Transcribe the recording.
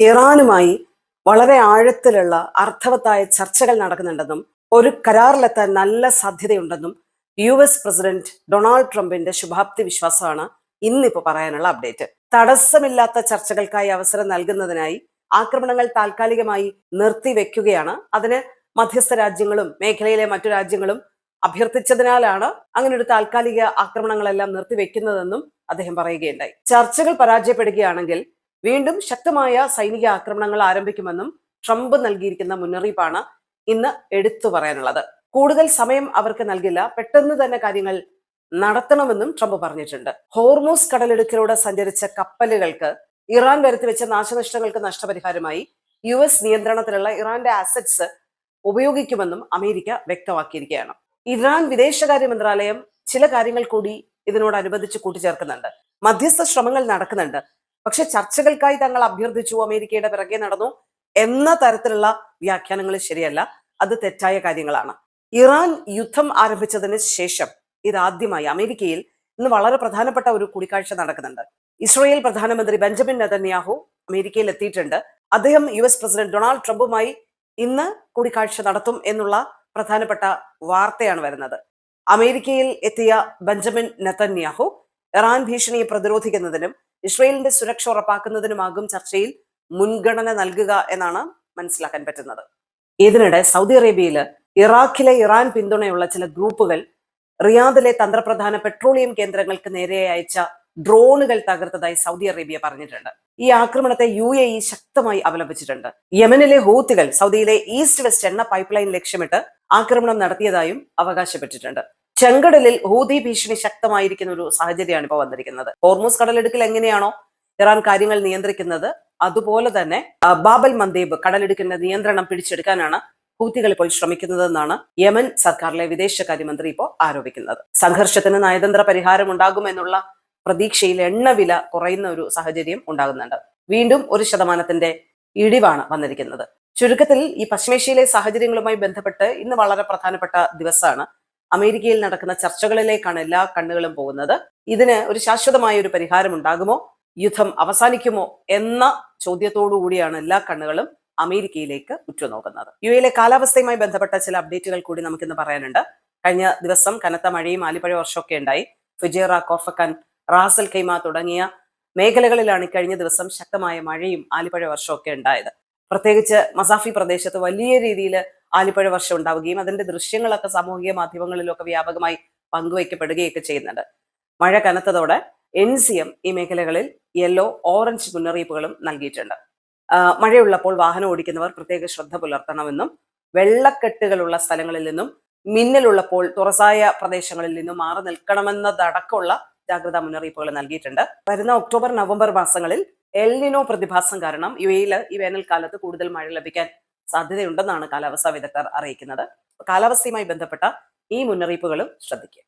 ഇറാനുമായി വളരെ ആഴത്തിലുള്ള അർത്ഥവത്തായ ചർച്ചകൾ നടക്കുന്നുണ്ടെന്നും ഒരു കരാറിലെത്താൻ നല്ല സാധ്യതയുണ്ടെന്നും പ്രസിഡന്റ് ഡൊണാൾഡ് ട്രംപിന്റെ ശുഭാപ്തി വിശ്വാസമാണ് ഇന്നിപ്പോ പറയാനുള്ള അപ്ഡേറ്റ്. തടസ്സമില്ലാത്ത ചർച്ചകൾക്കായി അവസരം നൽകുന്നതിനായി ആക്രമണങ്ങൾ താൽക്കാലികമായി നിർത്തിവെക്കുകയാണ്. അതിന് മധ്യസ്ഥ രാജ്യങ്ങളും മേഖലയിലെ മറ്റു രാജ്യങ്ങളും അഭ്യർത്ഥിച്ചതിനാലാണ് അങ്ങനെ ഒരു താൽക്കാലിക ആക്രമണങ്ങളെല്ലാം നിർത്തിവെക്കുന്നതെന്നും അദ്ദേഹം പറയുകയുണ്ടായി. ചർച്ചകൾ പരാജയപ്പെടുകയാണെങ്കിൽ വീണ്ടും ശക്തമായ സൈനിക ആക്രമണങ്ങൾ ആരംഭിക്കുമെന്നും ട്രംപ് നൽകിയിരിക്കുന്ന മുന്നറിയിപ്പാണ് ഇന്ന് എടുത്തു പറയാനുള്ളത്. കൂടുതൽ സമയം അവർക്ക് നൽകില്ല, പെട്ടെന്ന് തന്നെ കാര്യങ്ങൾ നടത്തണമെന്നും ട്രംപ് പറഞ്ഞിട്ടുണ്ട്. ഹോർമൂസ് കടലിടുക്കിലൂടെ സഞ്ചരിച്ച കപ്പലുകൾക്ക് ഇറാൻ വരുത്തിവെച്ച നാശനഷ്ടങ്ങൾക്ക് നഷ്ടപരിഹാരമായി നിയന്ത്രണത്തിലുള്ള ഇറാന്റെ അസറ്റ്സ് ഉപയോഗിക്കുമെന്നും അമേരിക്ക വ്യക്തമാക്കിയിരിക്കുകയാണ്. ഇറാൻ വിദേശകാര്യ മന്ത്രാലയം ചില കാര്യങ്ങൾ കൂടി ഇതിനോടനുബന്ധിച്ച് കൂട്ടിച്ചേർക്കുന്നുണ്ട്. മധ്യസ്ഥ ശ്രമങ്ങൾ നടക്കുന്നുണ്ട്, പക്ഷെ ചർച്ചകൾക്കായി തങ്ങൾ അഭ്യർത്ഥിച്ചു, അമേരിക്കയുടെ പിറകെ നടന്നു എന്ന തരത്തിലുള്ള വ്യാഖ്യാനങ്ങൾ ശരിയല്ല. അത് തെറ്റായ കാര്യങ്ങളാണ്. ഇറാൻ യുദ്ധം ആരംഭിച്ചതിന് ശേഷം ഇതാദ്യമായി അമേരിക്കയിൽ ഇന്ന് വളരെ പ്രധാനപ്പെട്ട ഒരു കൂടിക്കാഴ്ച നടക്കുന്നുണ്ട്. ഇസ്രായേൽ പ്രധാനമന്ത്രി ബെഞ്ചമിൻ നെതന്യാഹു അമേരിക്കയിൽ എത്തിയിട്ടുണ്ട്. അദ്ദേഹം പ്രസിഡന്റ് ഡൊണാൾഡ് ട്രംപുമായി ഇന്ന് കൂടിക്കാഴ്ച നടത്തും എന്നുള്ള പ്രധാനപ്പെട്ട വാർത്തയാണ് വരുന്നത്. അമേരിക്കയിൽ എത്തിയ ബെഞ്ചമിൻ നെതന്യാഹു ഇറാൻ ഭീഷണിയെ പ്രതിരോധിക്കുന്നതിനും ഇസ്രായേലിന്റെ സുരക്ഷ ഉറപ്പാക്കുന്നതിനുമാകും ചർച്ചയിൽ മുൻഗണന നൽകുക എന്നാണ് മനസ്സിലാക്കാൻ പറ്റുന്നത്. ഇതിനിടെ സൗദി അറേബ്യയിൽ ഇറാഖിലെ ഇറാൻ പിന്തുണയുള്ള ചില ഗ്രൂപ്പുകൾ റിയാദിലെ തന്ത്രപ്രധാന പെട്രോളിയം കേന്ദ്രങ്ങൾക്ക് നേരെ അയച്ച ഡ്രോണുകൾ തകർത്തതായി സൗദി അറേബ്യ പറഞ്ഞിട്ടുണ്ട്. ഈ ആക്രമണത്തെ UAE ശക്തമായി അപലപിച്ചിട്ടുണ്ട്. യമനിലെ ഹൂത്തികൾ സൗദിയിലെ ഈസ്റ്റ് വെസ്റ്റ് എണ്ണ പൈപ്പ് ലൈൻ ലക്ഷ്യമിട്ട് ആക്രമണം നടത്തിയതായും അവകാശപ്പെട്ടിട്ടുണ്ട്. ചെങ്കടലിൽ ഹൂതി ഭീഷണി ശക്തമായിരിക്കുന്ന ഒരു സാഹചര്യമാണ് ഇപ്പോൾ വന്നിരിക്കുന്നത്. ഹോർമൂസ് കടലിടുക്കിൽ എങ്ങനെയാണോ ഇറാൻ കാര്യങ്ങൾ നിയന്ത്രിക്കുന്നത്, അതുപോലെ തന്നെ ബാബൽ മന്ദേബ് കടലിടുക്കിന്റെ നിയന്ത്രണം പിടിച്ചെടുക്കാനാണ് ഹൂത്തികൾ ഇപ്പോൾ ശ്രമിക്കുന്നതെന്നാണ് യമൻ സർക്കാരിലെ വിദേശകാര്യമന്ത്രി ഇപ്പോൾ ആരോപിക്കുന്നത്. സംഘർഷത്തിന് നയതന്ത്ര പരിഹാരം ഉണ്ടാകുമെന്നുള്ള പ്രതീക്ഷയിൽ എണ്ണവില കുറയുന്ന ഒരു സാഹചര്യം ഉണ്ടാകുന്നുണ്ട്. വീണ്ടും 1% ഇടിവാണ് വന്നിരിക്കുന്നത്. ചുരുക്കത്തിൽ ഈ പശ്ചിമേഷ്യയിലെ സാഹചര്യങ്ങളുമായി ബന്ധപ്പെട്ട് ഇന്ന് വളരെ പ്രധാനപ്പെട്ട ദിവസമാണ്. അമേരിക്കയിൽ നടക്കുന്ന ചർച്ചകളിലേക്കാണ് എല്ലാ കണ്ണുകളും പോകുന്നത്. ഇതിന് ഒരു ശാശ്വതമായ ഒരു പരിഹാരം ഉണ്ടാകുമോ, യുദ്ധം അവസാനിക്കുമോ എന്ന ചോദ്യത്തോടു കൂടിയാണ് എല്ലാ കണ്ണുകളും അമേരിക്കയിലേക്ക് ഉറ്റുനോക്കുന്നത്. UAE കാലാവസ്ഥയുമായി ബന്ധപ്പെട്ട ചില അപ്ഡേറ്റുകൾ കൂടി നമുക്കിന്ന് പറയാനുണ്ട്. കഴിഞ്ഞ ദിവസം കനത്ത മഴയും ആലിപ്പഴ വർഷമൊക്കെ ഉണ്ടായി. ഫുജൈറ, കോർഫക്കാൻ, റാസൽ ഖൈമ തുടങ്ങിയ മേഖലകളിലാണ് കഴിഞ്ഞ ദിവസം ശക്തമായ മഴയും ആലിപ്പഴ വർഷമൊക്കെ ഉണ്ടായത്. പ്രത്യേകിച്ച് മസാഫി പ്രദേശത്ത് വലിയ രീതിയിൽ ആലിപ്പഴ വർഷം ഉണ്ടാവുകയും അതിന്റെ ദൃശ്യങ്ങളൊക്കെ സാമൂഹിക മാധ്യമങ്ങളിലൊക്കെ വ്യാപകമായി പങ്കുവയ്ക്കപ്പെടുകയൊക്കെ ചെയ്യുന്നുണ്ട്. മഴ കനത്തതോടെ NCM ഈ മേഖലകളിൽ യെല്ലോ, ഓറഞ്ച് മുന്നറിയിപ്പുകളും നൽകിയിട്ടുണ്ട്. മഴയുള്ളപ്പോൾ വാഹനം ഓടിക്കുന്നവർ പ്രത്യേക ശ്രദ്ധ പുലർത്തണമെന്നും വെള്ളക്കെട്ടുകളുള്ള സ്ഥലങ്ങളിൽ നിന്നും മിന്നലുള്ളപ്പോൾ തുറസായ പ്രദേശങ്ങളിൽ നിന്നും മാറി നിൽക്കണമെന്നതടക്കമുള്ള ജാഗ്രതാ മുന്നറിയിപ്പുകൾ നൽകിയിട്ടുണ്ട്. വരുന്ന ഒക്ടോബർ, നവംബർ മാസങ്ങളിൽ എൽ നിനോ പ്രതിഭാസം കാരണം UAE ഈ വേനൽക്കാലത്ത് കൂടുതൽ മഴ ലഭിക്കാൻ സാധ്യതയുണ്ടെന്നാണ് കാലാവസ്ഥാ വിദഗ്ധർ അറിയിക്കുന്നത്. കാലാവസ്ഥയുമായി ബന്ധപ്പെട്ട ഈ മുന്നറിയിപ്പുകളും ശ്രദ്ധിക്കുക.